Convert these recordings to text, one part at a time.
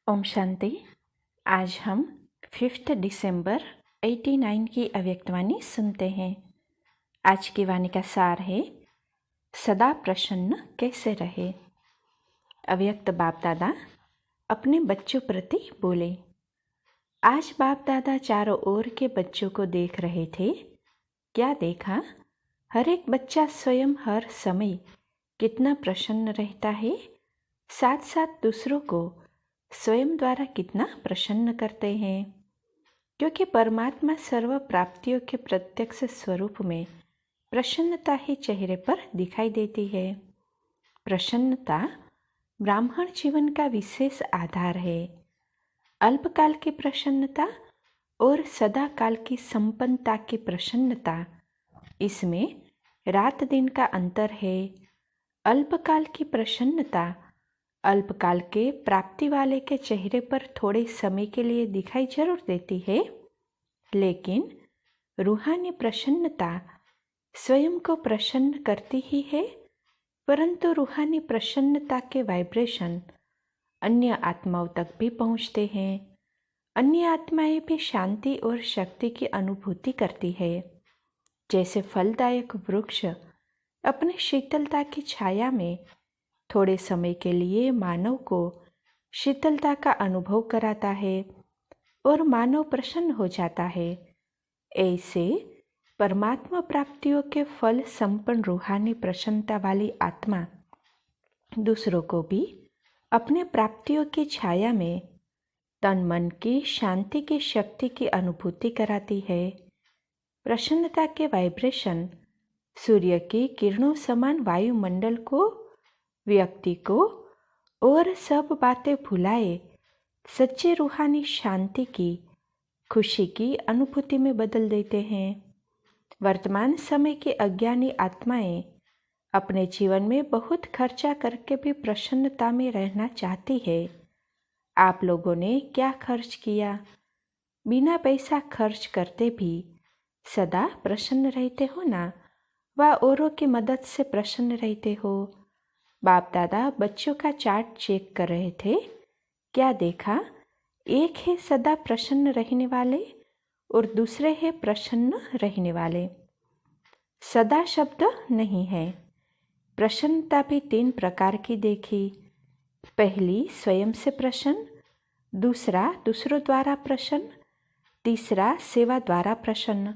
ओम शांति। आज हम 5 दिसंबर 89 की अव्यक्तवाणी सुनते हैं। आज की वाणी का सार है, सदा प्रसन्न कैसे रहे। अव्यक्त बाप दादा अपने बच्चों प्रति बोले। आज बाप दादा चारों ओर के बच्चों को देख रहे थे। क्या देखा? हर एक बच्चा स्वयं हर समय कितना प्रसन्न रहता है, साथ साथ दूसरों को स्वयं द्वारा कितना प्रसन्न करते हैं। क्योंकि परमात्मा सर्व प्राप्तियों के प्रत्यक्ष स्वरूप में प्रसन्नता ही चेहरे पर दिखाई देती है। प्रसन्नता ब्राह्मण जीवन का विशेष आधार है। अल्पकाल की प्रसन्नता और सदा काल की संपन्नता की प्रसन्नता, इसमें रात दिन का अंतर है। अल्पकाल की प्रसन्नता अल्पकाल के प्राप्ति वाले के चेहरे पर थोड़े समय के लिए दिखाई जरूर देती है, लेकिन रूहानी प्रसन्नता स्वयं को प्रसन्न करती ही है। परंतु रूहानी प्रसन्नता के वाइब्रेशन अन्य आत्माओं तक भी पहुंचते हैं। अन्य आत्माएं भी शांति और शक्ति की अनुभूति करती है। जैसे फलदायक वृक्ष अपनी शीतलता की छाया में थोड़े समय के लिए मानव को शीतलता का अनुभव कराता है और मानव प्रसन्न हो जाता है, ऐसे परमात्मा प्राप्तियों के फल संपन्न रूहानी प्रसन्नता वाली आत्मा दूसरों को भी अपने प्राप्तियों की छाया में तन मन की शांति की शक्ति की अनुभूति कराती है। प्रसन्नता के वाइब्रेशन सूर्य की किरणों समान वायुमंडल को, व्यक्ति को और सब बातें भुलाए सच्चे रूहानी शांति की, खुशी की अनुभूति में बदल देते हैं। वर्तमान समय की अज्ञानी आत्माएं अपने जीवन में बहुत खर्चा करके भी प्रसन्नता में रहना चाहती है। आप लोगों ने क्या खर्च किया? बिना पैसा खर्च करते भी सदा प्रसन्न रहते हो ना, व औरों की मदद से प्रसन्न रहते हो। बाप दादा बच्चों का चार्ट चेक कर रहे थे। क्या देखा? एक है सदा प्रसन्न रहने वाले और दूसरे है प्रसन्न रहने वाले। सदा शब्द नहीं है। प्रसन्नता भी 3 प्रकार की देखी। पहली स्वयं से प्रसन्न, दूसरा दूसरों द्वारा प्रसन्न, तीसरा सेवा द्वारा प्रसन्न।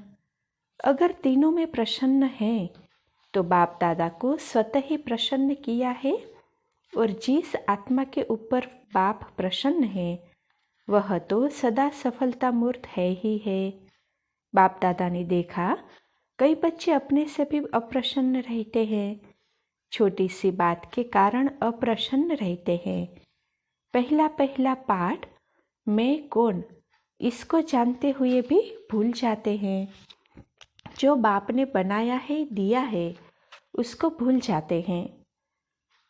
अगर तीनों में प्रसन्न है तो बाप दादा को स्वतः ही प्रसन्न किया है, और जिस आत्मा के ऊपर बाप प्रसन्न है वह तो सदा सफलता मूर्त है ही है। बाप दादा ने देखा कई बच्चे अपने से भी अप्रसन्न रहते हैं, छोटी सी बात के कारण अप्रसन्न रहते हैं। पहला पहला पाठ मैं कौन, इसको जानते हुए भी भूल जाते हैं। जो बाप ने बनाया है, दिया है, उसको भूल जाते हैं।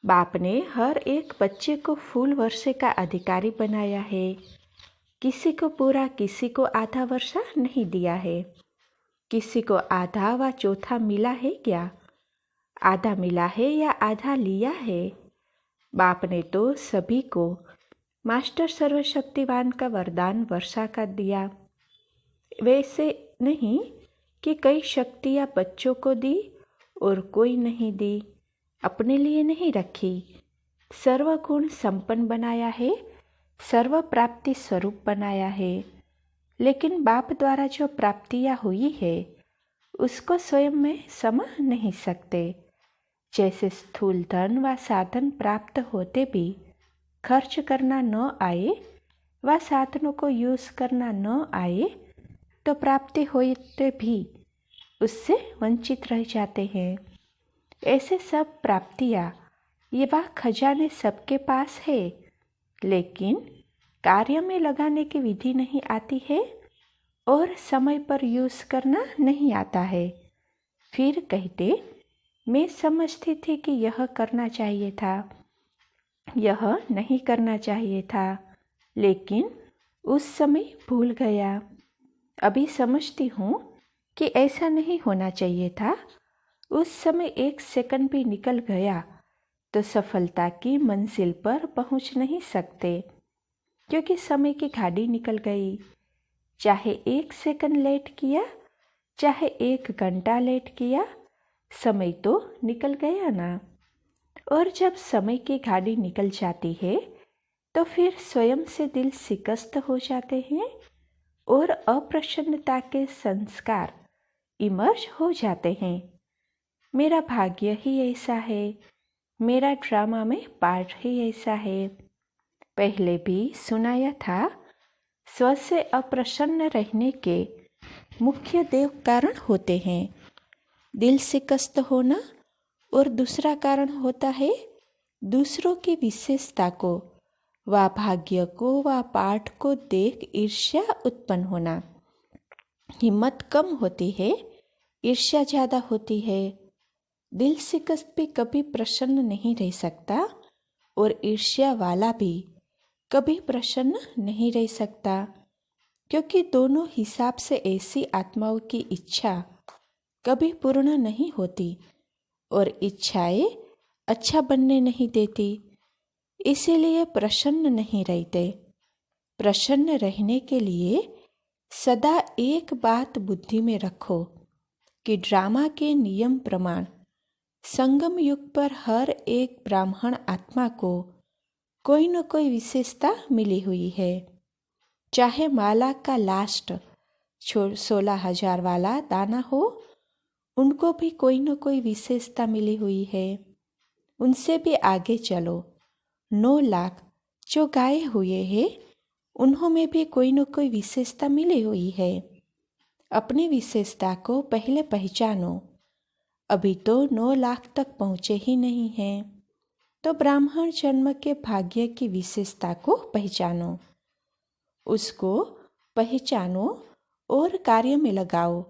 बाप ने हर एक बच्चे को फूल वर्षे का अधिकारी बनाया है। किसी को पूरा, किसी को आधा वर्षा नहीं दिया है। किसी को आधा व चौथा मिला है क्या? आधा मिला है या आधा लिया है? बाप ने तो सभी को मास्टर सर्वशक्तिवान का वरदान वर्षा का दिया। वैसे नहीं कि कई शक्तियाँ बच्चों को दी और कोई नहीं दी, अपने लिए नहीं रखी। सर्वगुण संपन्न बनाया है, सर्व प्राप्ति स्वरूप बनाया है। लेकिन बाप द्वारा जो प्राप्तियाँ हुई है उसको स्वयं में समा नहीं सकते। जैसे स्थूल धन व साधन प्राप्त होते भी खर्च करना न आए व साधनों को यूज करना न आए तो प्राप्ति होते भी उससे वंचित रह जाते हैं। ऐसे सब प्राप्तियाँ, ये वह खजाने सबके पास है, लेकिन कार्य में लगाने की विधि नहीं आती है और समय पर यूज करना नहीं आता है। फिर कहते मैं समझती थी कि यह करना चाहिए था, यह नहीं करना चाहिए था, लेकिन उस समय भूल गया। अभी समझती हूँ कि ऐसा नहीं होना चाहिए था। उस समय 1 सेकंड भी निकल गया तो सफलता की मंजिल पर पहुँच नहीं सकते। क्योंकि समय की गाड़ी निकल गई। चाहे 1 सेकंड लेट किया, चाहे 1 घंटा लेट किया, समय तो निकल गया ना। और जब समय की गाड़ी निकल जाती है तो फिर स्वयं से दिल शिकस्त हो जाते हैं और अप्रसन्नता के संस्कार इमर्ज हो जाते हैं। मेरा भाग्य ही ऐसा है, मेरा ड्रामा में पार्ट ही ऐसा है। पहले भी सुनाया था, स्व से अप्रसन्न रहने के मुख्य 2 कारण होते हैं, दिल शिकस्त होना और दूसरा कारण होता है दूसरों की विशेषता को व भाग्य को व पाठ को देख ईर्ष्या उत्पन्न होना। हिम्मत कम होती है, ईर्ष्या ज़्यादा होती है। दिल शिकस्त भी कभी प्रसन्न नहीं रह सकता और ईर्ष्या वाला भी कभी प्रसन्न नहीं रह सकता, क्योंकि दोनों हिसाब से ऐसी आत्माओं की इच्छा कभी पूर्ण नहीं होती और इच्छाएं अच्छा बनने नहीं देती, इसीलिए प्रसन्न नहीं रहते। प्रसन्न रहने के लिए सदा एक बात बुद्धि में रखो कि ड्रामा के नियम प्रमाण संगम युग पर हर एक ब्राह्मण आत्मा को कोई न कोई विशेषता मिली हुई है। चाहे माला का लास्ट 16,000 वाला दाना हो, उनको भी कोई न कोई विशेषता मिली हुई है। उनसे भी आगे चलो, 9 लाख जो गाए हुए हैं, उन्होंने भी कोई न कोई विशेषता मिली हुई है। अपनी विशेषता को पहले पहचानो। अभी तो 9 लाख तक पहुँचे ही नहीं हैं, तो ब्राह्मण जन्म के भाग्य की विशेषता को पहचानो, उसको पहचानो और कार्य में लगाओ।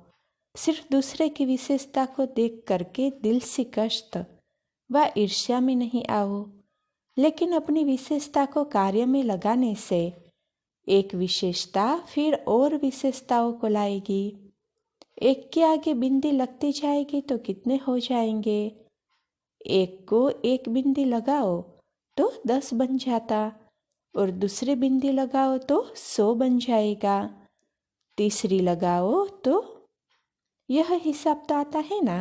सिर्फ दूसरे की विशेषता को देख करके दिल शिकस्त व ईर्ष्या में नहीं आओ, लेकिन अपनी विशेषता को कार्य में लगाने से एक विशेषता फिर और विशेषताओं को लाएगी। एक के आगे बिंदी लगती जाएगी तो कितने हो जाएंगे? एक को एक बिंदी लगाओ तो 10 बन जाता, और दूसरी बिंदी लगाओ तो 100 बन जाएगा, तीसरी लगाओ तो यह हिसाब तो आता है ना।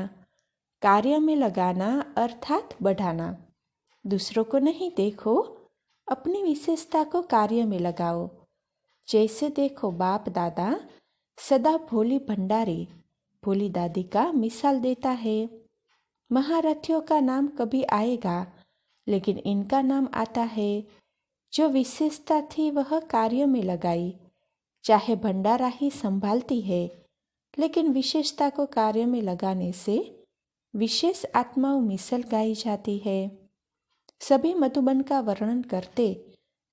कार्य में लगाना अर्थात बढ़ाना। दूसरों को नहीं देखो, अपनी विशेषता को कार्य में लगाओ। जैसे देखो, बाप दादा सदा भोली भंडारी भोली दादी का मिसाल देता है। महारथियों का नाम कभी आएगा, लेकिन इनका नाम आता है। जो विशेषता थी वह कार्य में लगाई। चाहे भंडारा ही संभालती है, लेकिन विशेषता को कार्य में लगाने से विशेष आत्माओं मिसल गाई जाती है। सभी मधुबन का वर्णन करते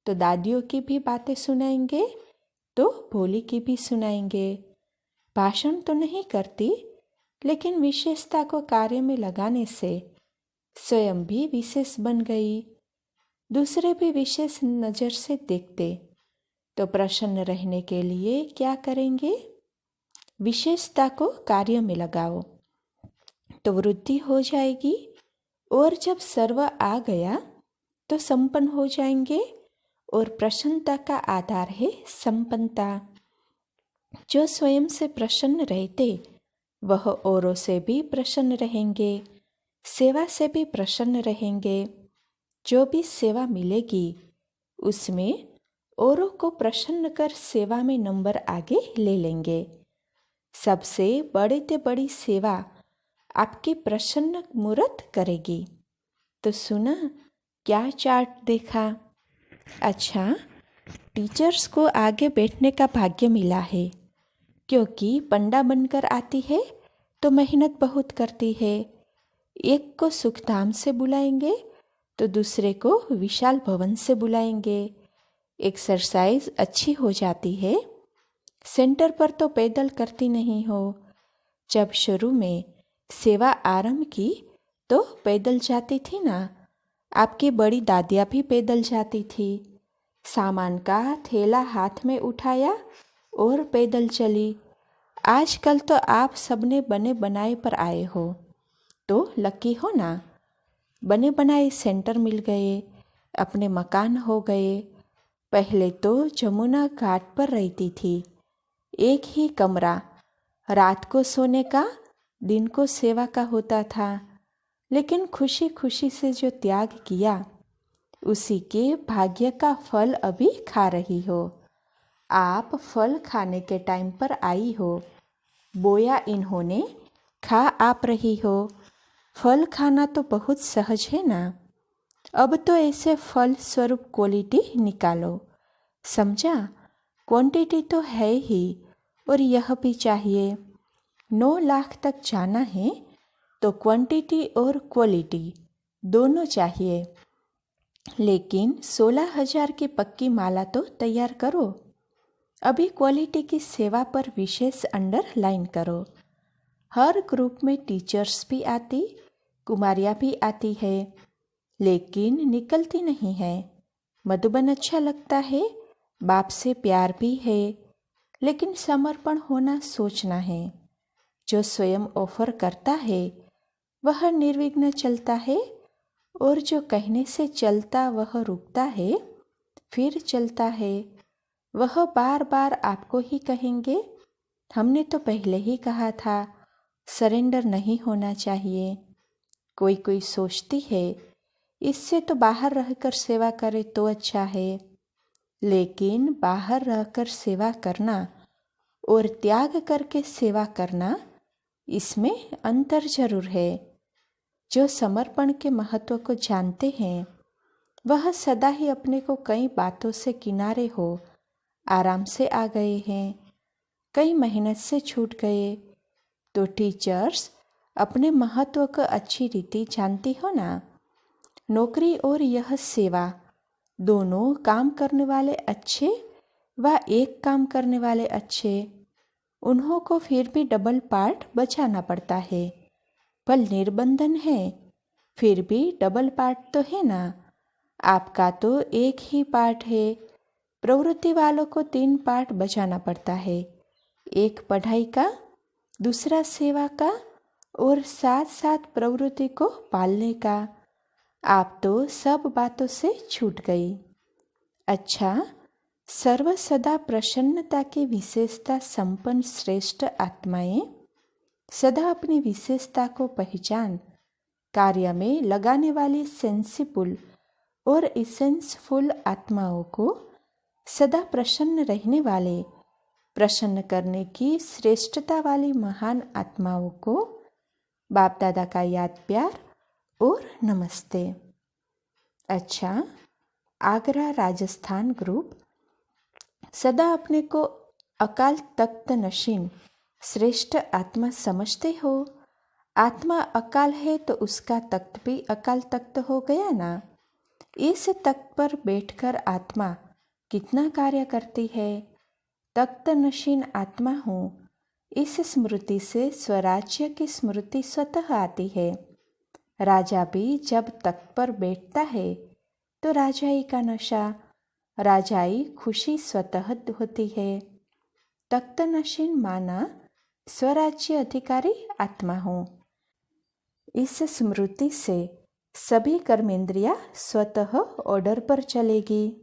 तो दादियों की भी बातें सुनाएंगे, तो भोली की भी सुनाएंगे। भाषण तो नहीं करती, लेकिन विशेषता को कार्य में लगाने से स्वयं भी विशेष बन गई। दूसरे भी विशेष नज़र से देखते, तो प्रसन्न रहने के लिए क्या करेंगे? विशेषता को कार्य में लगाओ तो वृद्धि हो जाएगी, और जब सर्व आ गया तो संपन्न हो जाएंगे। और प्रसन्नता का आधार है संपन्नता। जो स्वयं से प्रसन्न रहते वह औरों से भी प्रसन्न रहेंगे, सेवा से भी प्रसन्न रहेंगे। जो भी सेवा मिलेगी उसमें औरों को प्रसन्न कर सेवा में नंबर आगे ले लेंगे। सबसे बड़ी से बड़ी सेवा आपकी प्रसन्न मूर्त करेगी। तो सुना, क्या चार्ट देखा? अच्छा, टीचर्स को आगे बैठने का भाग्य मिला है, क्योंकि पंडा बनकर आती है तो मेहनत बहुत करती है। एक को सुखधाम से बुलाएंगे तो दूसरे को विशाल भवन से बुलाएंगे। एक्सरसाइज अच्छी हो जाती है। सेंटर पर तो पैदल करती नहीं हो। जब शुरू में सेवा आरंभ की तो पैदल जाती थी ना। आपकी बड़ी दादियाँ भी पैदल जाती थी। सामान का थैला हाथ में उठाया और पैदल चली। आजकल तो आप सबने बने बनाए पर आए हो, तो लकी हो ना। बने बनाए सेंटर मिल गए, अपने मकान हो गए। पहले तो जमुना घाट पर रहती थी। एक ही कमरा, रात को सोने का, दिन को सेवा का होता था। लेकिन खुशी खुशी से जो त्याग किया, उसी के भाग्य का फल अभी खा रही हो। आप फल खाने के टाइम पर आई हो। बोया इन्होंने, खा आप रही हो। फल खाना तो बहुत सहज है ना। अब तो ऐसे फल स्वरूप क्वालिटी निकालो। समझा? क्वांटिटी तो है ही, और यह भी चाहिए। 9 लाख तक जाना है तो क्वांटिटी और क्वालिटी दोनों चाहिए। लेकिन 16,000 की पक्की माला तो तैयार करो। अभी क्वालिटी की सेवा पर विशेष अंडरलाइन करो। हर ग्रुप में टीचर्स भी आती, कुमारियाँ भी आती है, लेकिन निकलती नहीं है। मधुबन अच्छा लगता है, बाप से प्यार भी है, लेकिन समर्पण होना सोचना है। जो स्वयं ऑफर करता है वह निर्विघ्न चलता है, और जो कहने से चलता वह रुकता है, फिर चलता है। वह बार बार आपको ही कहेंगे, हमने तो पहले ही कहा था, सरेंडर नहीं होना चाहिए। कोई कोई सोचती है, इससे तो बाहर रहकर सेवा करे तो अच्छा है। लेकिन बाहर रहकर सेवा करना और त्याग करके सेवा करना, इसमें अंतर जरूर है। जो समर्पण के महत्व को जानते हैं, वह सदा ही अपने को कई बातों से किनारे हो आराम से आ गए हैं, कई मेहनत से छूट गए। तो टीचर्स अपने महत्व को अच्छी रीति जानती हो ना। नौकरी और यह सेवा, दोनों काम करने वाले अच्छे व एक काम करने वाले अच्छे, उन्हों को फिर भी डबल पार्ट बचाना पड़ता है। पर निर्बंधन है, फिर भी डबल पार्ट तो है ना। आपका तो एक ही पार्ट है। प्रवृत्ति वालों को 3 पार्ट बचाना पड़ता है, एक पढ़ाई का, दूसरा सेवा का, और साथ साथ प्रवृत्ति को पालने का। आप तो सब बातों से छूट गई। अच्छा, सर्व सदा प्रसन्नता की विशेषता संपन्न श्रेष्ठ आत्माएं सदा अपनी विशेषता को पहचान कार्य में लगाने वाली सेंसिबल और इसेंसफुल आत्माओं को सदा प्रसन्न रहने वाले, प्रसन्न करने की श्रेष्ठता वाली महान आत्माओं को बाप दादा का याद प्यार और नमस्ते। अच्छा, आगरा राजस्थान ग्रुप सदा अपने को अकाल तख्त नशीन श्रेष्ठ आत्मा समझते हो। आत्मा अकाल है तो उसका तख्त भी अकाल तख्त हो गया ना। इस तख्त पर बैठकर आत्मा कितना कार्य करती है। तख्त नशीन आत्मा हूँ, इस स्मृति से स्वराज्य की स्मृति स्वतः आती है। राजा भी जब तख्त पर बैठता है तो राजाई का नशा, राजाई खुशी स्वतः होती है। तख्त नशीन माना स्वराज्य अधिकारी आत्मा हूँ। इस स्मृति से सभी कर्मेंद्रियां स्वतः ऑर्डर पर चलेगी।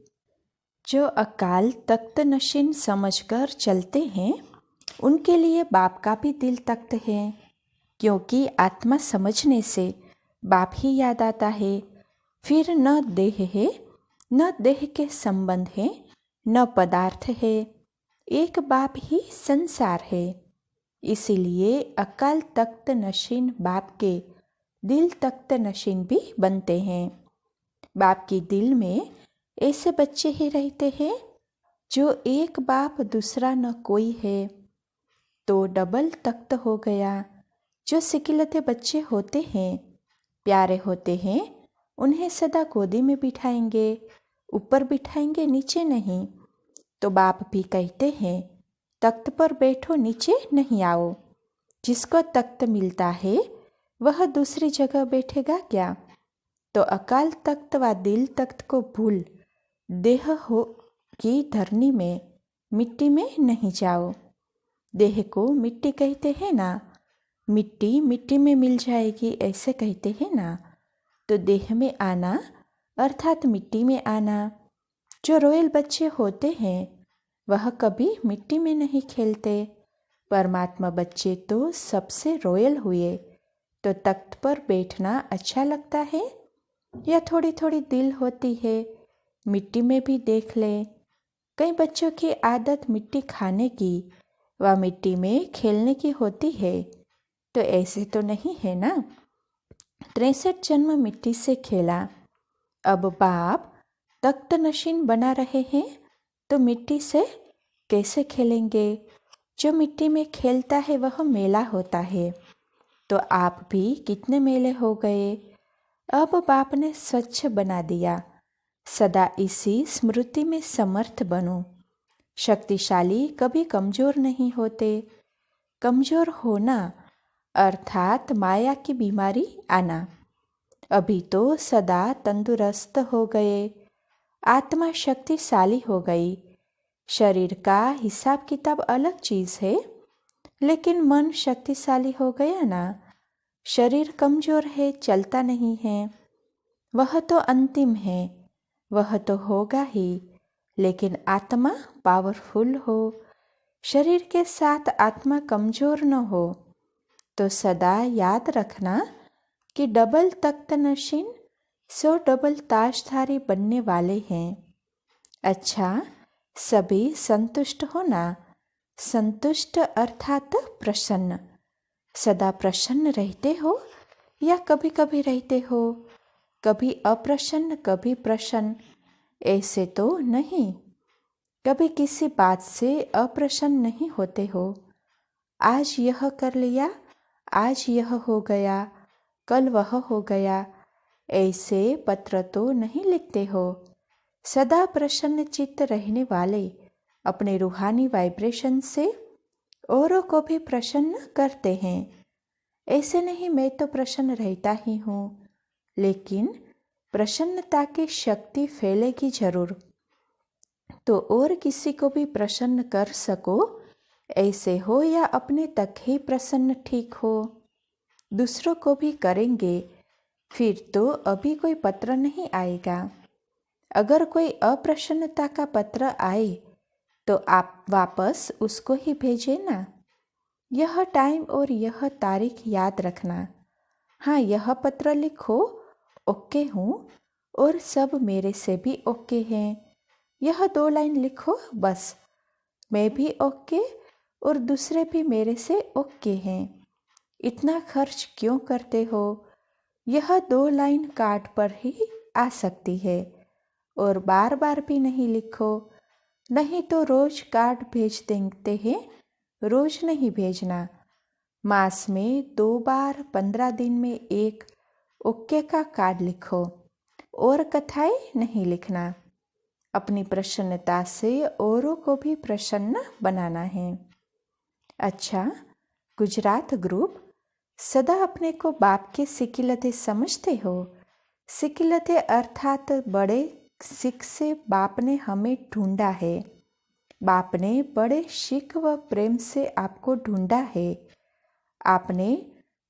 जो अकाल तख्त नशीन समझकर चलते हैं, उनके लिए बाप का भी दिल तख्त है, क्योंकि आत्मा समझने से बाप ही याद आता है। फिर न देह है, न देह के संबंध है, न पदार्थ है, एक बाप ही संसार है। इसीलिए अकाल तख्त नशीन बाप के दिल तख्त नशीन भी बनते हैं। बाप के दिल में ऐसे बच्चे ही रहते हैं जो एक बाप दूसरा न कोई है, तो डबल तख्त हो गया। जो सिकिलते बच्चे होते हैं, प्यारे होते हैं, उन्हें सदा गोदी में बिठाएंगे, ऊपर बिठाएंगे, नीचे नहीं। तो बाप भी कहते हैं, तख्त पर बैठो, नीचे नहीं आओ। जिसको तख्त मिलता है वह दूसरी जगह बैठेगा क्या? तो अकाल तख्त व दिल तख्त को भूल देह हो की धरनी में, मिट्टी में नहीं जाओ। देह को मिट्टी कहते हैं ना, मिट्टी मिट्टी में मिल जाएगी ऐसे कहते हैं ना। तो देह में आना अर्थात मिट्टी में आना। जो रॉयल बच्चे होते हैं वह कभी मिट्टी में नहीं खेलते। परमात्मा बच्चे तो सबसे रॉयल हुए। तो तख्त पर बैठना अच्छा लगता है या थोड़ी थोड़ी दिल होती है मिट्टी में भी देख ले। कई बच्चों की आदत मिट्टी खाने की व मिट्टी में खेलने की होती है। तो ऐसे तो नहीं है ना। 63 जन्म मिट्टी से खेला, अब बाप तख्त नशीन बना रहे हैं तो मिट्टी से कैसे खेलेंगे। जो मिट्टी में खेलता है वह मेला होता है। तो आप भी कितने मेले हो गए। अब बाप ने स्वच्छ बना दिया। सदा इसी स्मृति में समर्थ बनो। शक्तिशाली कभी कमजोर नहीं होते। कमजोर होना अर्थात माया की बीमारी आना। अभी तो सदा तंदुरुस्त हो गए। आत्मा शक्तिशाली हो गई। शरीर का हिसाब किताब अलग चीज है, लेकिन मन शक्तिशाली हो गया ना। शरीर कमजोर है, चलता नहीं है, वह तो अंतिम है, वह तो होगा ही। लेकिन आत्मा पावरफुल हो। शरीर के साथ आत्मा कमजोर न हो। तो सदा याद रखना कि डबल तख्त नशीन 100 डबल ताजधारी बनने वाले हैं। अच्छा, सभी संतुष्ट होना। संतुष्ट अर्थात प्रसन्न। सदा प्रसन्न रहते हो या कभी कभी रहते हो, कभी अप्रसन्न कभी प्रसन्न, ऐसे तो नहीं। कभी किसी बात से अप्रसन्न नहीं होते हो। आज यह कर लिया, आज यह हो गया, कल वह हो गया, ऐसे पत्र तो नहीं लिखते हो। सदा प्रसन्न चित्त रहने वाले अपने रूहानी वाइब्रेशन से औरों को भी प्रसन्न करते हैं। ऐसे नहीं मैं तो प्रसन्न रहता ही हूँ, लेकिन प्रसन्नता की शक्ति फैलेगी जरूर। तो और किसी को भी प्रसन्न कर सको, ऐसे हो या अपने तक ही प्रसन्न ठीक हो। दूसरों को भी करेंगे, फिर तो अभी कोई पत्र नहीं आएगा। अगर कोई अप्रसन्नता का पत्र आए तो आप वापस उसको ही भेजें ना। यह टाइम और यह तारीख याद रखना। हाँ, यह पत्र लिखो, ओके हूँ और सब मेरे से भी ओके हैं। यह 2 लाइन लिखो बस, मैं भी ओके और दूसरे भी मेरे से ओके हैं। इतना खर्च क्यों करते हो। यह 2 लाइन कार्ड पर ही आ सकती है और बार बार भी नहीं लिखो। नहीं तो रोज कार्ड भेज देते हैं, रोज नहीं भेजना। मास में 2 बार, 15 दिन में 1 ओके का कार्ड लिखो और कथाएं नहीं लिखना। अपनी प्रसन्नता से औरों को भी प्रसन्न बनाना है। अच्छा, गुजरात ग्रुप, सदा अपने को बाप के सिकिलते समझते हो। सिकिलते अर्थात बड़े सिख से बाप ने हमें ढूंढा है। बाप ने बड़े शिक व प्रेम से आपको ढूंढा है। आपने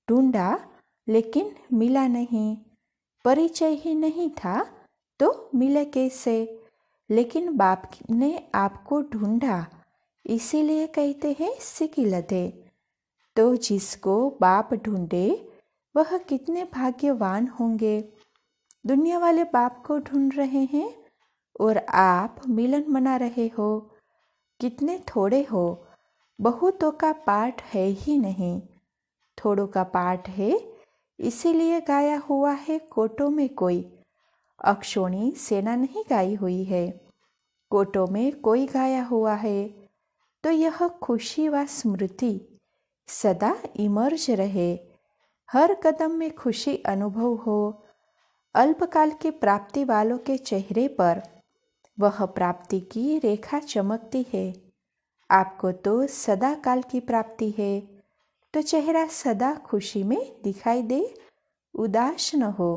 ढूंढा लेकिन मिला नहीं। परिचय ही नहीं था तो मिले कैसे। लेकिन बाप ने आपको ढूंढा, इसीलिए कहते हैं सिकिलते। तो जिसको बाप ढूंढे वह कितने भाग्यवान होंगे। दुनिया वाले बाप को ढूंढ रहे हैं और आप मिलन मना रहे हो। कितने थोड़े हो। बहुतों का पाठ है ही नहीं, थोड़ों का पाठ है, इसीलिए गाया हुआ है कोटों में कोई। अक्षोणी सेना नहीं गाई हुई है, कोटों में कोई गाया हुआ है। तो यह खुशी व स्मृति सदा इमर्ज रहे। हर कदम में खुशी अनुभव हो। अल्पकाल की प्राप्ति वालों के चेहरे पर वह प्राप्ति की रेखा चमकती है। आपको तो सदा काल की प्राप्ति है, तो चेहरा सदा खुशी में दिखाई दे, उदास न हो।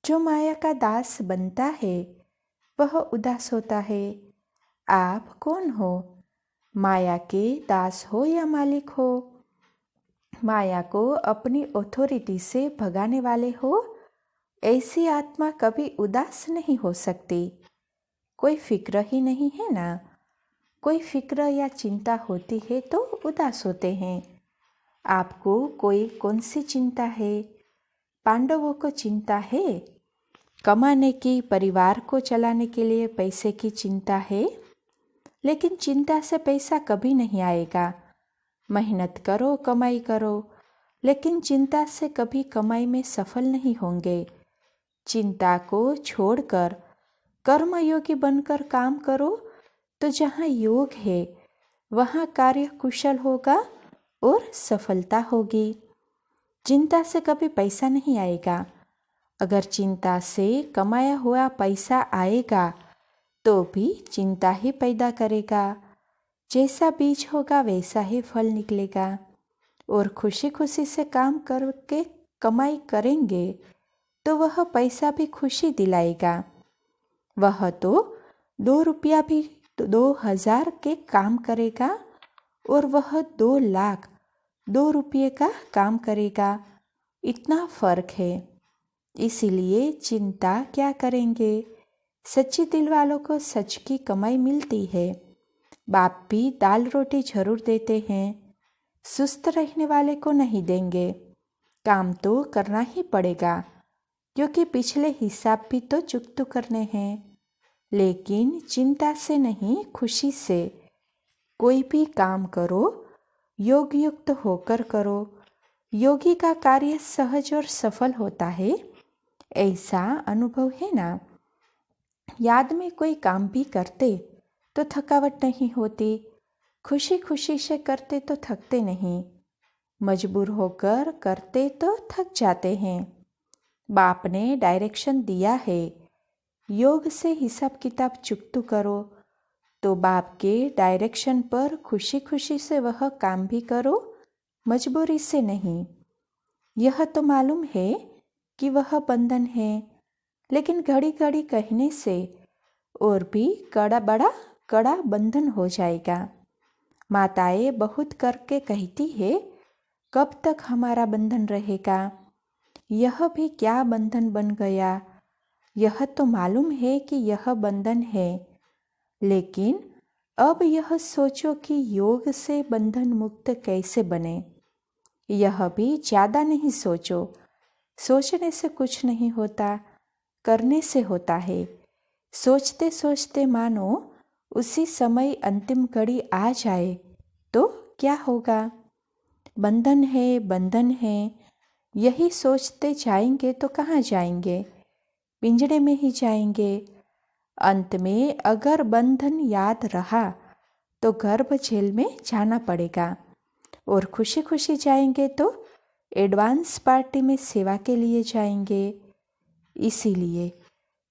जो माया का दास बनता है वह उदास होता है। आप कौन हो। माया के दास हो या मालिक हो। माया को अपनी अथॉरिटी से भगाने वाले हो। ऐसी आत्मा कभी उदास नहीं हो सकती। कोई फिक्र ही नहीं है ना। कोई फिक्र या चिंता होती है तो उदास होते हैं। आपको कोई कौन सी चिंता है? पांडवों को चिंता है कमाने की, परिवार को चलाने के लिए पैसे की चिंता है। लेकिन चिंता से पैसा कभी नहीं आएगा। मेहनत करो, कमाई करो, लेकिन चिंता से कभी कमाई में सफल नहीं होंगे। चिंता को छोड़कर कर्मयोगी बनकर काम करो, तो जहाँ योग है वहाँ कार्य कुशल होगा और सफलता होगी। चिंता से कभी पैसा नहीं आएगा। अगर चिंता से कमाया हुआ पैसा आएगा तो भी चिंता ही पैदा करेगा। जैसा बीज होगा वैसा ही फल निकलेगा। और खुशी खुशी से काम करके कमाई करेंगे तो वह पैसा भी खुशी दिलाएगा। वह तो 2 रुपया भी 2000 के काम करेगा और वह 2 लाख 2 रुपये का काम करेगा। इतना फर्क है। इसीलिए चिंता क्या करेंगे? सच्ची दिल वालों को सच की कमाई मिलती है। बाप भी दाल रोटी जरूर देते हैं, सुस्त रहने वाले को नहीं देंगे। काम तो करना ही पड़ेगा, क्योंकि पिछले हिसाब भी तो चुकता करने हैं। लेकिन चिंता से नहीं, खुशी से कोई भी काम करो, योग युक्त होकर करो। योगी का कार्य सहज और सफल होता है, ऐसा अनुभव है ना। याद में कोई काम भी करते तो थकावट नहीं होती। खुशी खुशी से करते तो थकते नहीं। मजबूर होकर करते तो थक जाते हैं। बाप ने डायरेक्शन दिया है, योग से हिसाब किताब चुकतू करो, तो बाप के डायरेक्शन पर खुशी खुशी से वह काम भी करो, मजबूरी से नहीं। यह तो मालूम है कि वह बंधन है, लेकिन घड़ी घड़ी कहने से और भी बड़ा कड़ा बंधन हो जाएगा। माताएं बहुत करके कहती है, कब तक हमारा बंधन रहेगा? यह भी क्या बंधन बन गया? यह तो मालूम है कि यह बंधन है, लेकिन अब यह सोचो कि योग से बंधन मुक्त कैसे बने। यह भी ज़्यादा नहीं सोचो। सोचने से कुछ नहीं होता, करने से होता है। सोचते सोचते मानो उसी समय अंतिम घड़ी आ जाए तो क्या होगा? बंधन है, बंधन है, यही सोचते जाएंगे तो कहाँ जाएंगे? पिंजड़े में ही जाएंगे। अंत में अगर बंधन याद रहा तो गर्भ जेल में जाना पड़ेगा। और खुशी खुशी जाएंगे तो एडवांस पार्टी में सेवा के लिए जाएंगे। इसीलिए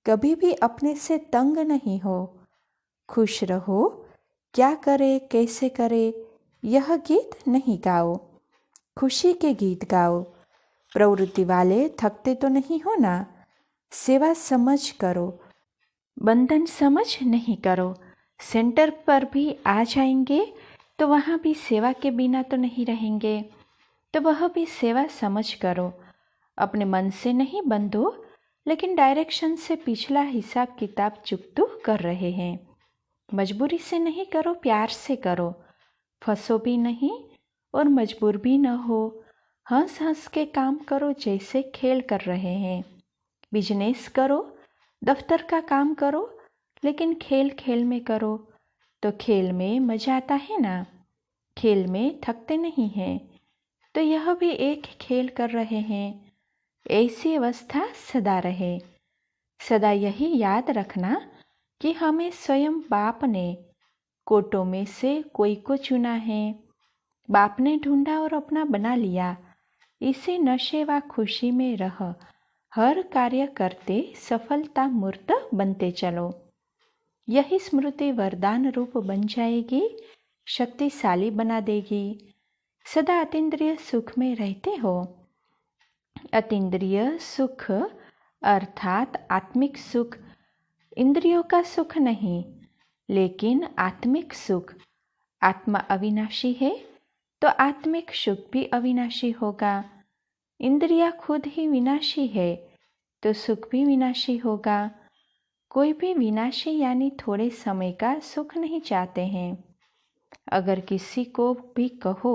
कभी भी अपने से तंग नहीं हो। खुश रहो। क्या करे, कैसे करे, यह गीत नहीं गाओ, खुशी के गीत गाओ। प्रवृत्ति वाले थकते तो नहीं हो ना। सेवा समझ करो, बंधन समझ नहीं करो। सेंटर पर भी आ जाएंगे तो वहाँ भी सेवा के बिना तो नहीं रहेंगे, तो वह भी सेवा समझ करो। अपने मन से नहीं बंधो, लेकिन डायरेक्शन से पिछला हिसाब किताब चुकतू कर रहे हैं। मजबूरी से नहीं करो, प्यार से करो। फंसो भी नहीं और मजबूर भी न हो। हंस हंस के काम करो जैसे खेल कर रहे हैं। बिजनेस करो, दफ्तर का काम करो, लेकिन खेल खेल में करो, तो खेल में मजा आता है ना। खेल में थकते नहीं हैं, तो यह भी एक खेल कर रहे हैं। ऐसी अवस्था सदा रहे। सदा यही याद रखना कि हमें स्वयं बाप ने कोटों में से कोई को चुना है। बाप ने ढूंढा और अपना बना लिया। इसी नशे व खुशी में रह हर कार्य करते सफलता मूर्त बनते चलो। यही स्मृति वरदान रूप बन जाएगी, शक्तिशाली बना देगी। सदा अतीन्द्रिय सुख में रहते हो। अतीन्द्रिय सुख अर्थात आत्मिक सुख, इंद्रियों का सुख नहीं, लेकिन आत्मिक सुख। आत्मा अविनाशी है तो आत्मिक सुख भी अविनाशी होगा। इंद्रिया खुद ही विनाशी है तो सुख भी विनाशी होगा। कोई भी विनाशी यानी थोड़े समय का सुख नहीं चाहते हैं। अगर किसी को भी कहो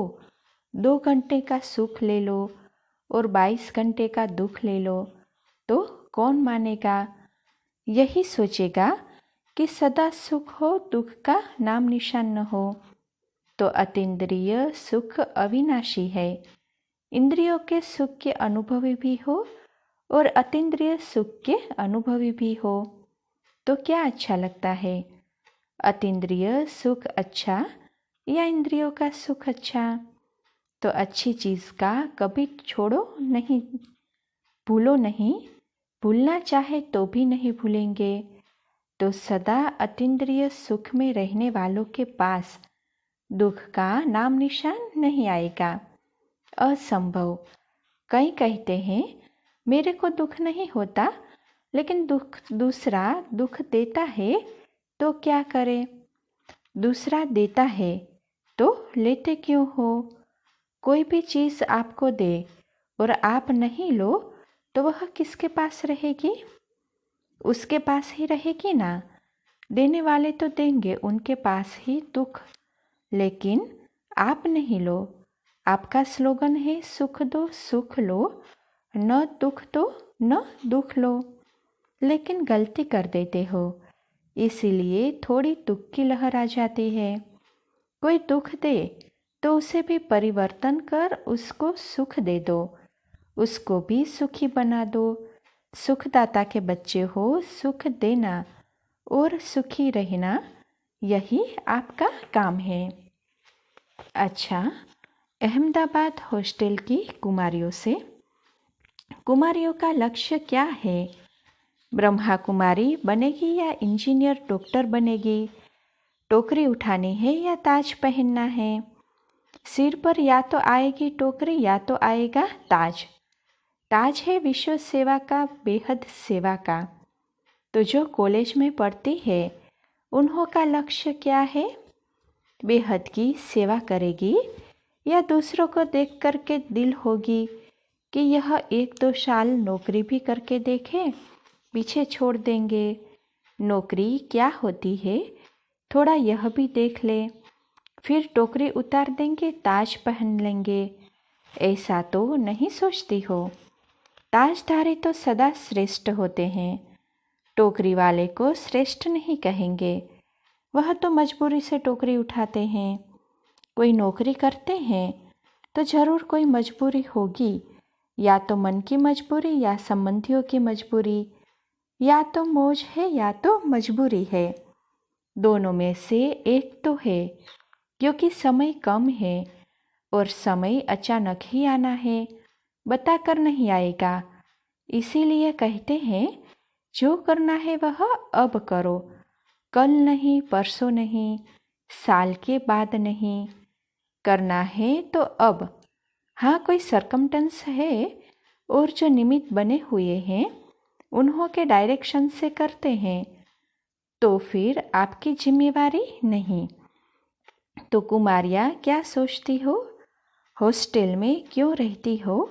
2 घंटे का सुख ले लो और 22 घंटे का दुख ले लो, तो कौन मानेगा? यही सोचेगा कि सदा सुख हो, दुख का नाम निशान न हो। तो अतीन्द्रिय सुख अविनाशी है। इंद्रियों के सुख के अनुभवी भी हो और अतीन्द्रिय सुख के अनुभवी भी हो, तो क्या अच्छा लगता है? अतीन्द्रिय सुख अच्छा या इंद्रियों का सुख अच्छा? तो अच्छी चीज़ का कभी छोड़ो नहीं, भूलो नहीं, भूलना चाहे तो भी नहीं भूलेंगे। तो सदा अतीन्द्रिय सुख में रहने वालों के पास दुख का नाम निशान नहीं आएगा। असंभव। कई कहते हैं मेरे को दुख नहीं होता, लेकिन दूसरा दुख देता है तो क्या करे? दूसरा देता है तो लेते क्यों हो? कोई भी चीज़ आपको दे और आप नहीं लो तो वह किसके पास रहेगी? उसके पास ही रहेगी ना। देने वाले तो देंगे, उनके पास ही दुख, लेकिन आप नहीं लो। आपका स्लोगन है सुख दो सुख लो, न दुख दो न दुख लो, लेकिन गलती कर देते हो। इसीलिए थोड़ी दुख की लहर आ जाती है। कोई दुख दे तो उसे भी परिवर्तन कर उसको सुख दे दो, उसको भी सुखी बना दो। सुखदाता के बच्चे हो, सुख देना और सुखी रहना, यही आपका काम है। अच्छा, अहमदाबाद हॉस्टल की कुमारियों से, कुमारियों का लक्ष्य क्या है? ब्रह्मा कुमारी बनेगी या इंजीनियर डॉक्टर बनेगी? टोकरी उठानी है या ताज पहनना है? सिर पर या तो आएगी टोकरी या तो आएगा ताज। ताज है विश्व सेवा का, बेहद सेवा का। तो जो कॉलेज में पढ़ती है उन्हों का लक्ष्य क्या है? बेहद की सेवा करेगी या दूसरों को देख कर के दिल होगी कि यह 1-2 साल नौकरी भी करके देखे, पीछे छोड़ देंगे। नौकरी क्या होती है थोड़ा यह भी देख ले, फिर टोकरी उतार देंगे, ताज पहन लेंगे। ऐसा तो नहीं सोचती हो। ताजधारी तो सदा श्रेष्ठ होते हैं, टोकरी वाले को श्रेष्ठ नहीं कहेंगे। वह तो मजबूरी से टोकरी उठाते हैं। कोई नौकरी करते हैं तो जरूर कोई मजबूरी होगी, या तो मन की मजबूरी या संबंधियों की मजबूरी, या तो मौज है या तो मजबूरी है। दोनों में से एक तो है, क्योंकि समय कम है और समय अचानक ही आना है, बताकर नहीं आएगा। इसीलिए कहते हैं जो करना है वह अब करो, कल नहीं, परसों नहीं, साल के बाद नहीं। करना है तो अब। हाँ, कोई सरकमटेंस है और जो निमित्त बने हुए हैं उन्हों के डायरेक्शन से करते हैं, तो फिर आपकी जिम्मेवारी नहीं। तो कुमारियाँ क्या सोचती हो? हॉस्टल में क्यों रहती हो?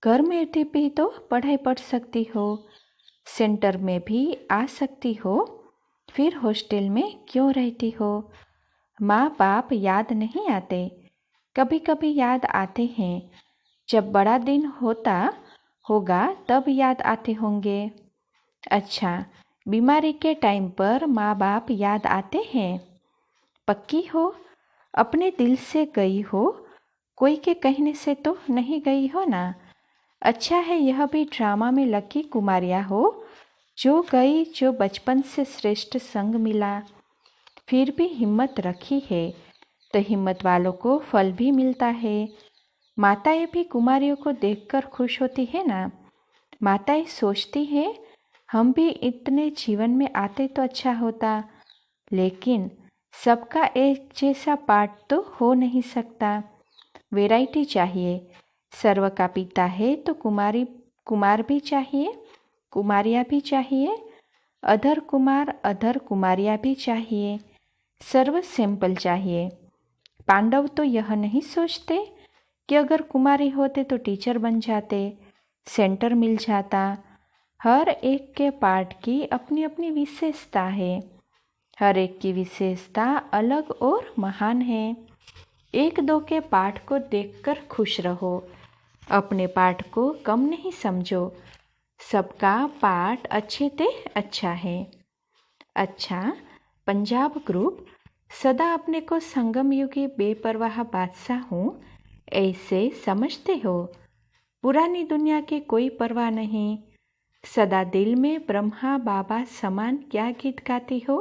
घर में भी तो पढ़ाई पढ़ सकती हो, सेंटर में भी आ सकती हो, फिर हॉस्टल में क्यों रहती हो? माँ बाप याद नहीं आते? कभी कभी याद आते हैं, जब बड़ा दिन होगा तब याद आते होंगे। अच्छा, बीमारी के टाइम पर माँ बाप याद आते हैं? पक्की हो? अपने दिल से गई हो, कोई के कहने से तो नहीं गई हो ना। अच्छा है यह भी ड्रामा में लकी कुमारियाँ हो, जो गई, जो बचपन से श्रेष्ठ संग मिला, फिर भी हिम्मत रखी है, तो हिम्मत वालों को फल भी मिलता है। माताएं भी कुमारियों को देखकर खुश होती है ना। माताएं सोचती है हम भी इतने जीवन में आते तो अच्छा होता, लेकिन सबका एक जैसा पाठ तो हो नहीं सकता, वैरायटी चाहिए। सर्व का पिता है तो कुमार भी चाहिए, कुमारियाँ भी चाहिए, अधर कुमार अधर कुमारियाँ भी चाहिए, सर्व सिंपल चाहिए। पांडव तो यह नहीं सोचते कि अगर कुमारी होते तो टीचर बन जाते, सेंटर मिल जाता, हर एक के पार्ट की अपनी अपनी विशेषता है। हर एक की विशेषता अलग और महान है। एक दो के पार्ट को देखकर खुश रहो, अपने पार्ट को कम नहीं समझो। सबका पार्ट अच्छे ते अच्छा है। अच्छा, पंजाब ग्रुप सदा अपने को संगम युगी बेपरवाह बादशाह हूँ ऐसे समझते हो। पुरानी दुनिया की कोई परवाह नहीं। सदा दिल में ब्रह्मा बाबा समान क्या गीत गाती हो।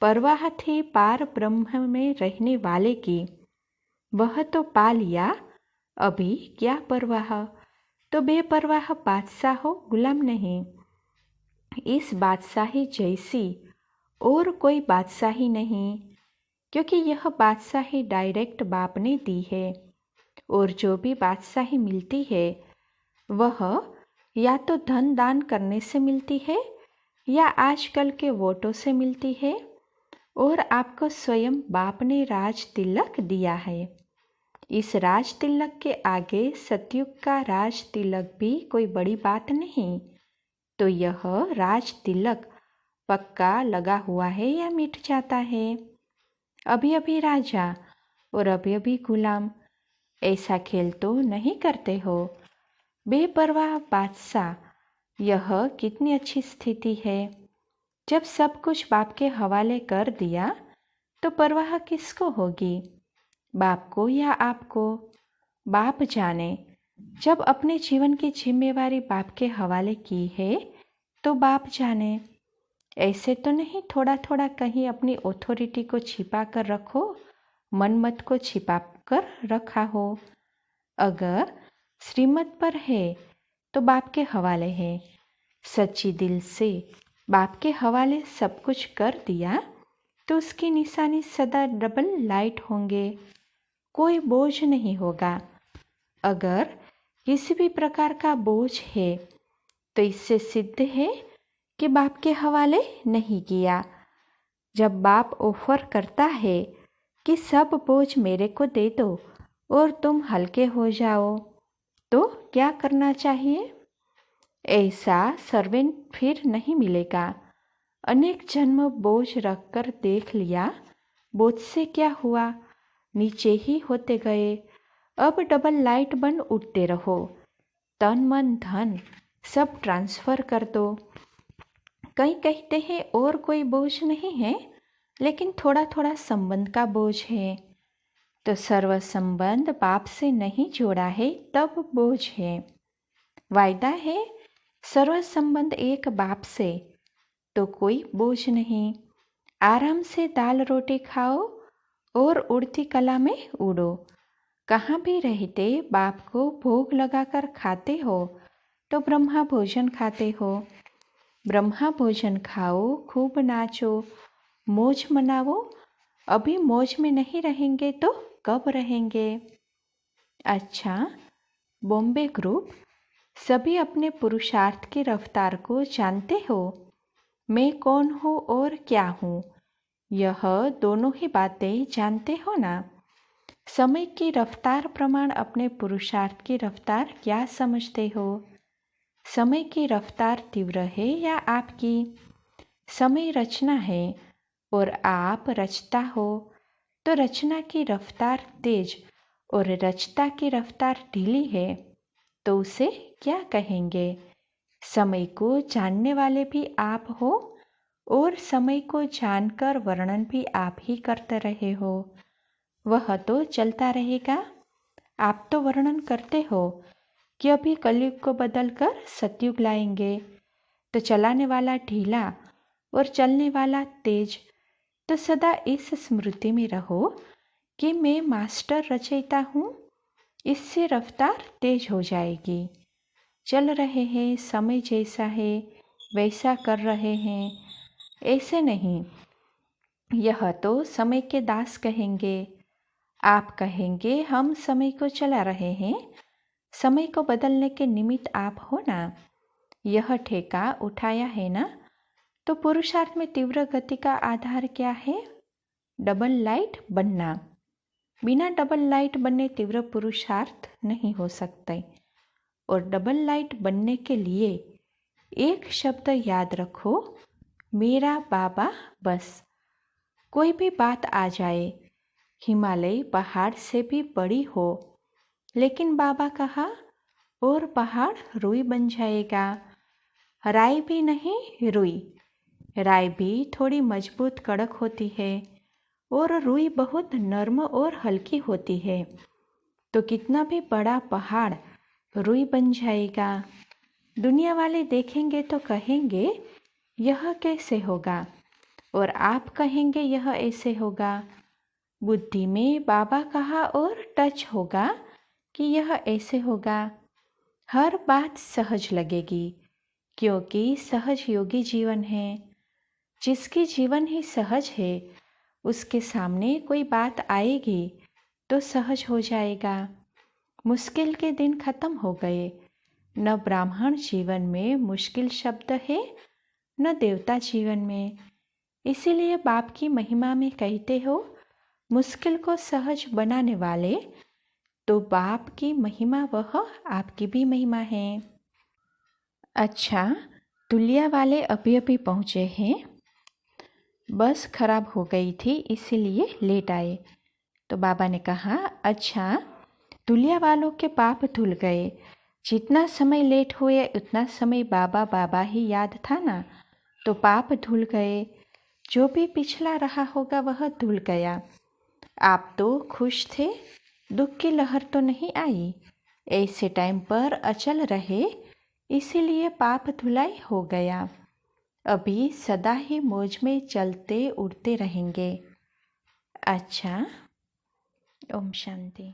परवाह थी पार ब्रह्म में रहने वाले की, वह तो पा लिया, अभी क्या परवाह। तो बेपरवाह बादशाह हो, गुलाम नहीं। इस बादशाही जैसी और कोई बादशाही नहीं, क्योंकि यह बादशाही डायरेक्ट बाप ने दी है। और जो भी बादशाही मिलती है वह या तो धन दान करने से मिलती है या आजकल के वोटों से मिलती है। और आपको स्वयं बाप ने राज तिलक दिया है। इस राज तिलक के आगे सतयुग का राज तिलक भी कोई बड़ी बात नहीं। तो यह राज तिलक पक्का लगा हुआ है या मिट जाता है। अभी अभी राजा और अभी अभी गुलाम, ऐसा खेल तो नहीं करते हो। बेपरवाह बादशाह, यह कितनी अच्छी स्थिति है। जब सब कुछ बाप के हवाले कर दिया तो परवाह किसको होगी, बाप को या आपको। बाप जाने। जब अपने जीवन की जिम्मेवारी बाप के हवाले की है तो बाप जाने। ऐसे तो नहीं थोड़ा थोड़ा कहीं अपनी ऑथोरिटी को छिपा कर रखो, मनमत को छिपा कर रखा हो। अगर श्रीमत पर है तो बाप के हवाले है। सच्ची दिल से बाप के हवाले सब कुछ कर दिया तो उसकी निशानी सदा डबल लाइट होंगे, कोई बोझ नहीं होगा। अगर किसी भी प्रकार का बोझ है तो इससे सिद्ध है कि बाप के हवाले नहीं किया। जब बाप ऑफर करता है कि सब बोझ मेरे को दे दो और तुम हल्के हो जाओ, तो क्या करना चाहिए। ऐसा सर्वेंट फिर नहीं मिलेगा। अनेक जन्म बोझ रखकर देख लिया, बोझ से क्या हुआ, नीचे ही होते गए। अब डबल लाइट बन उठते रहो। तन मन धन सब ट्रांसफर कर दो। कई कहते हैं और कोई बोझ नहीं है, लेकिन थोड़ा थोड़ा संबंध का बोझ है। तो सर्व संबंध बाप से नहीं जोड़ा है तब बोझ है। वायदा है सर्व संबंध एक बाप से, तो कोई बोझ नहीं। आराम से दाल रोटी खाओ और उड़ती कला में उड़ो। कहाँ भी रहते बाप को भोग लगाकर खाते हो तो ब्रह्मा भोजन खाते हो। ब्रह्मा भोजन खाओ, खूब नाचो, मौज मनाओ। अभी मौज में नहीं रहेंगे तो कब रहेंगे। अच्छा, बॉम्बे ग्रुप सभी अपने पुरुषार्थ की रफ्तार को जानते हो। मैं कौन हूँ और क्या हूँ, यह दोनों ही बातें जानते हो ना। समय की रफ्तार प्रमाण अपने पुरुषार्थ की रफ्तार क्या समझते हो। समय की रफ्तार तीव्र है या आपकी। समय रचना है और आप रचता हो, तो रचना की रफ्तार तेज और रचता की रफ्तार ढीली है, तो उसे क्या कहेंगे। समय को जानने वाले भी आप हो और समय को जानकर वर्णन भी आप ही करते रहे हो। वह तो चलता रहेगा। आप तो वर्णन करते हो कि अभी कलयुग को बदलकर सतयुग लाएंगे, तो चलाने वाला ढीला और चलने वाला तेज। तो सदा इस स्मृति में रहो कि मैं मास्टर रचयिता हूँ, इससे रफ्तार तेज हो जाएगी। चल रहे हैं, समय जैसा है वैसा कर रहे हैं, ऐसे नहीं। यह तो समय के दास कहेंगे। आप कहेंगे हम समय को चला रहे हैं, समय को बदलने के निमित्त आप हो ना। यह ठेका उठाया है ना। तो पुरुषार्थ में तीव्र गति का आधार क्या है, डबल लाइट बनना। बिना डबल लाइट बने तीव्र पुरुषार्थ नहीं हो सकते। और डबल लाइट बनने के लिए एक शब्द याद रखो, मेरा बाबा बस। कोई भी बात आ जाए, हिमालय पहाड़ से भी बड़ी हो, लेकिन बाबा कहा और पहाड़ रुई बन जाएगा। राई भी नहीं, रुई। राई भी थोड़ी मजबूत कड़क होती है और रुई बहुत नर्म और हल्की होती है। तो कितना भी बड़ा पहाड़ रुई बन जाएगा। दुनिया वाले देखेंगे तो कहेंगे यह कैसे होगा, और आप कहेंगे यह ऐसे होगा। बुद्धि में बाबा कहा और टच होगा कि यह ऐसे होगा। हर बात सहज लगेगी, क्योंकि सहज योगी जीवन है। जिसकी जीवन ही सहज है, उसके सामने कोई बात आएगी तो सहज हो जाएगा। मुश्किल के दिन खत्म हो गए। न ब्राह्मण जीवन में मुश्किल शब्द है, न देवता जीवन में। इसीलिए बाप की महिमा में कहते हो, मुश्किल को सहज बनाने वाले। तो बाप की महिमा वह आपकी भी महिमा है। अच्छा, तुलिया वाले अभी अभी पहुँचे हैं। बस खराब हो गई थी, इसीलिए लेट आए। तो बाबा ने कहा, अच्छा, तुलिया वालों के पाप धुल गए। जितना समय लेट हुए उतना समय बाबा बाबा ही याद था ना, तो पाप धुल गए। जो भी पिछला रहा होगा वह धुल गया। आप तो खुश थे, दुख की लहर तो नहीं आई। ऐसे टाइम पर अचल रहे, इसीलिए पाप धुलाई हो गया। अभी सदा ही मौज में चलते उड़ते रहेंगे। अच्छा, ओम शांति।